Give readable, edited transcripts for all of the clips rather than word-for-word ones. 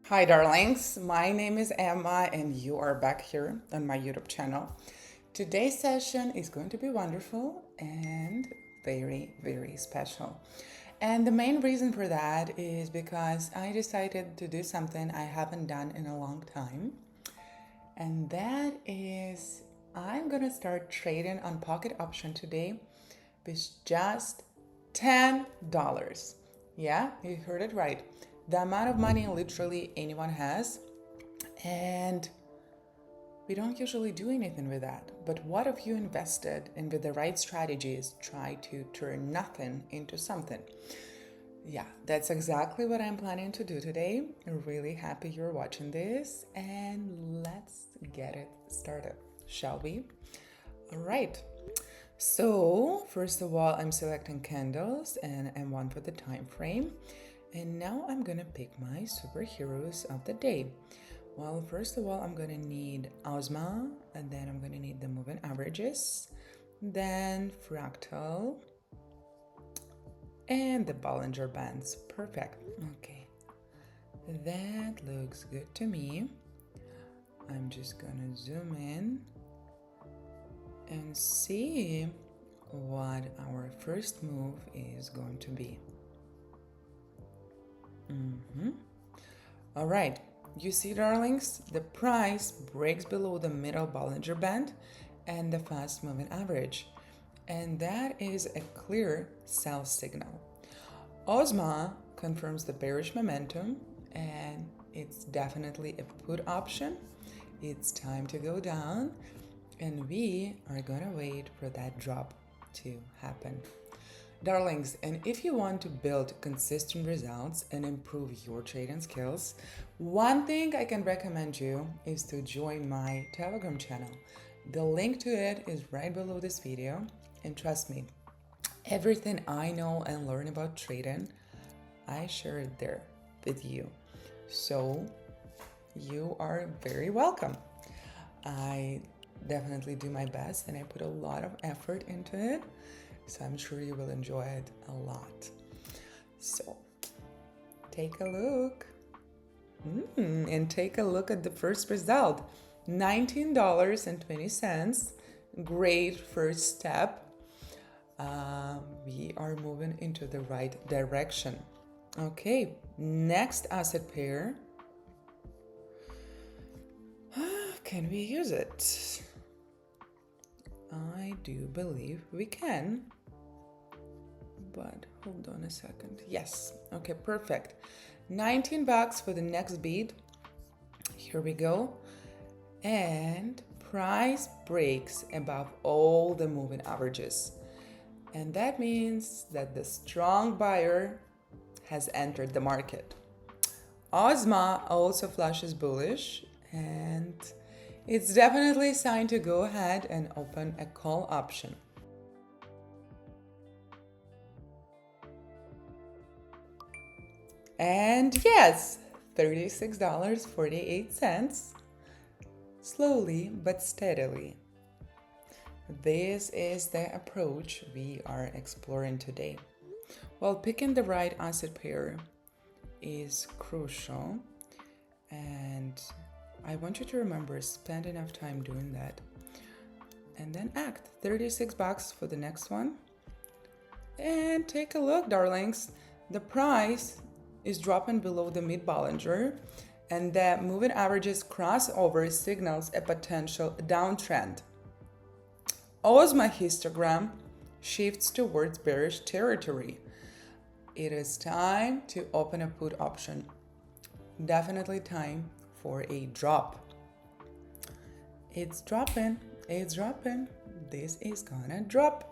Hi, darlings. My name is Emma, and you are back here on my YouTube channel. Today's session is going to be wonderful and very, very special. And the main reason for that is because I decided to do something I haven't done in a long time. And that is, I'm gonna start trading on Pocket Option today with just $10. Yeah, you heard it right. The amount of money literally anyone has. And we don't usually do anything with that. But what if you invested and with the right strategies try to turn nothing into something? Yeah, that's exactly what I'm planning to do today. I'm really happy you're watching this, and let's get it started, shall we? All right. So, first of all, I'm selecting candles and M1 for the time frame. And now I'm gonna pick my superheroes of the day. Well, first of all, I'm gonna need Ozma, and then I'm gonna need the moving averages, then fractal, and the Bollinger Bands. Perfect. Okay, that looks good to me. I'm just gonna zoom in and see what our first move is going to be. All right, you see, darlings, the price breaks below the middle Bollinger Band and the fast moving average, and that is a clear sell signal. Ozma confirms the bearish momentum, and it's definitely a put option. It's time to go down, and we are gonna wait for that drop to happen. Darlings, and if you want to build consistent results and improve your trading skills, one thing I can recommend you is to join my Telegram channel. The link to it is right below this video, and trust me, everything I know and learn about trading, I share it there with you. So you are very welcome. I definitely do my best and I put a lot of effort into it. So I'm sure you will enjoy it a lot. So take a look. And take a look at the first result. $19.20. Great first step. We are moving into the right direction. Okay, next asset pair. Can we use it? I do believe we can. But hold on a second. Yes. Okay, perfect. $19 for the next bead. Here we go. And price breaks above all the moving averages. And that means that the strong buyer has entered the market. Ozma also flashes bullish, and it's definitely a sign to go ahead and open a call option. And yes, $36.48. Slowly but steadily. This is the approach we are exploring today. Well, picking the right asset pair is crucial, and I want you to remember, spend enough time doing that and then act. $36 for the next one. And take a look, darlings. The price is dropping below the mid Bollinger, and the moving averages crossover signals a potential downtrend. Ozma histogram shifts towards bearish territory. It is time to open a put option. Definitely time for a drop. It's dropping. It's dropping. This is gonna drop.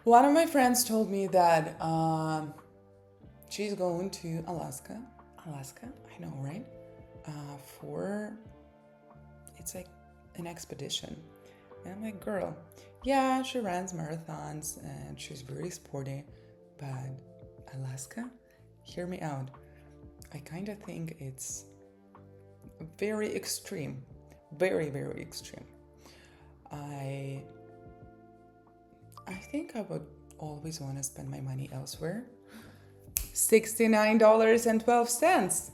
One of my friends told me that she's going to Alaska. Alaska, I know, right? For it's like an expedition. And I'm like, girl, yeah, she runs marathons and she's very sporty, but Alaska, hear me out. I kind of think it's very extreme, very, very extreme. I think I would always want to spend my money elsewhere. $69.12.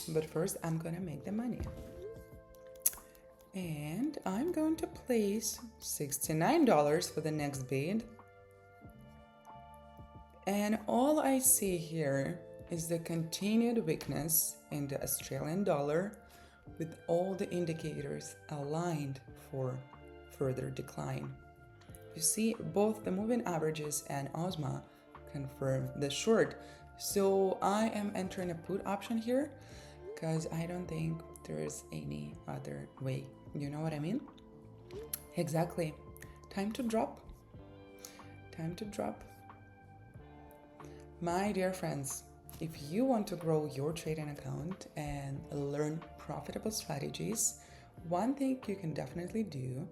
But first, I'm gonna make the money. And I'm going to place $69 for the next bid. And all I see here is the continued weakness in the Australian dollar with all the indicators aligned for further decline. You see, both the moving averages and OSMA confirm the short. So I am entering a put option here because I don't think there's any other way. You know what I mean? Exactly. Time to drop. Time to drop. My dear friends, if you want to grow your trading account and learn profitable strategies, one thing you can definitely do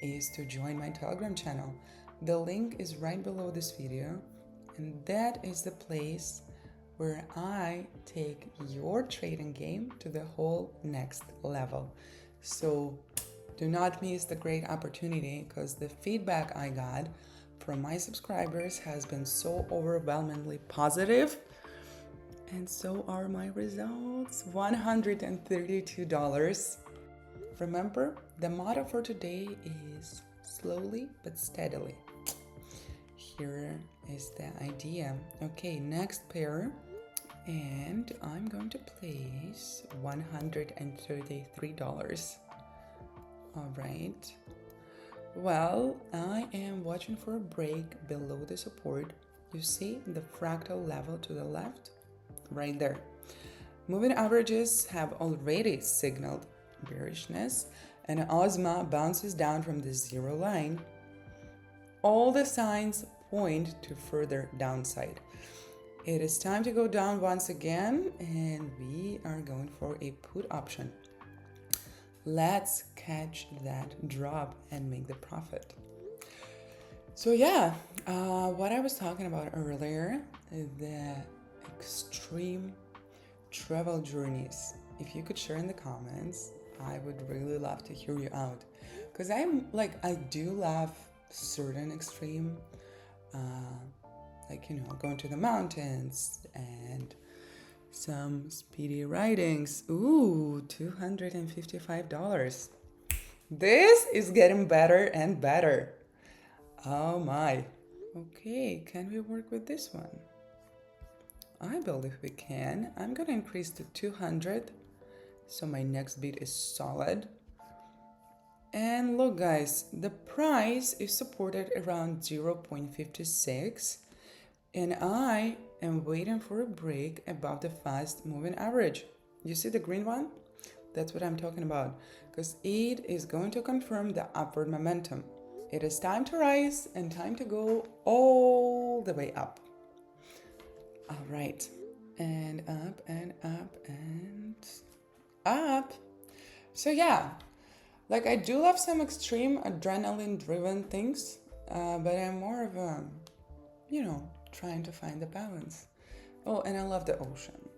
is to join my Telegram channel. The link is right below this video, and that is the place where I take your trading game to the whole next level. So do not miss the great opportunity, because the feedback I got from my subscribers has been so overwhelmingly positive, and so are my results. $132. Remember, the motto for today is slowly but steadily. Here is the idea. Okay, next pair, and I'm going to place $133. All right. Well, I am watching for a break below the support. You see the fractal level to the left? Right there. Moving averages have already signaled bearishness, and OSMA bounces down from the zero line. All the signs point to further downside. It is time to go down once again, and we are going for a put option. Let's catch that drop and make the profit. So yeah, what I was talking about earlier, the extreme travel journeys. If you could share in the comments, I would really love to hear you out. Because I do love certain extreme, going to the mountains and some speedy ridings. Ooh, $255. This is getting better and better. Oh my. Okay, can we work with this one? I believe we can. I'm gonna increase to 200, so my next bid is solid. And look guys, the price is supported around 0.56, and I am waiting for a break above the fast moving average. You see the green one? That's what I'm talking about, because it is going to confirm the upward momentum. It is time to rise and time to go all the way up. All right, and up and up and up. So yeah, I do love some extreme adrenaline driven things, but I'm more of a, trying to find the balance. Oh, and I love the ocean.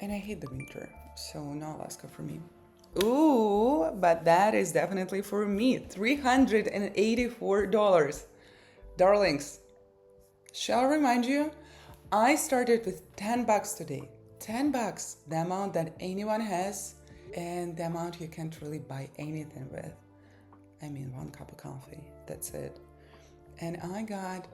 And I hate the winter, so no Alaska for me. Ooh, but that is definitely for me. $384. Darlings, shall I remind you, I started with $10 today. $10, the amount that anyone has, and the amount you can't really buy anything with. I mean, one cup of coffee, that's it. And I got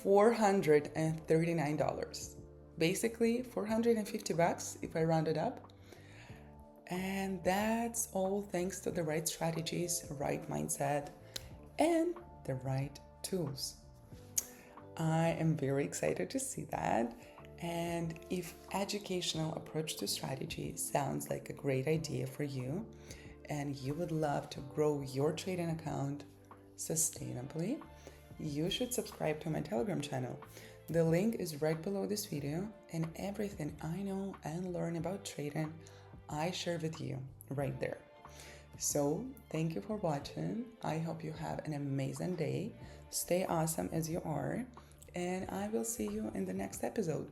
$439. Basically, $450 if I round it up. And that's all thanks to the right strategies, right mindset, and the right tools. I am very excited to see that. And if educational approach to strategy sounds like a great idea for you, and you would love to grow your trading account sustainably, you should subscribe to my Telegram channel. The link is right below this video, and everything I know and learn about trading, I share with you right there. So thank you for watching. I hope you have an amazing day. Stay awesome as you are, and I will see you in the next episode.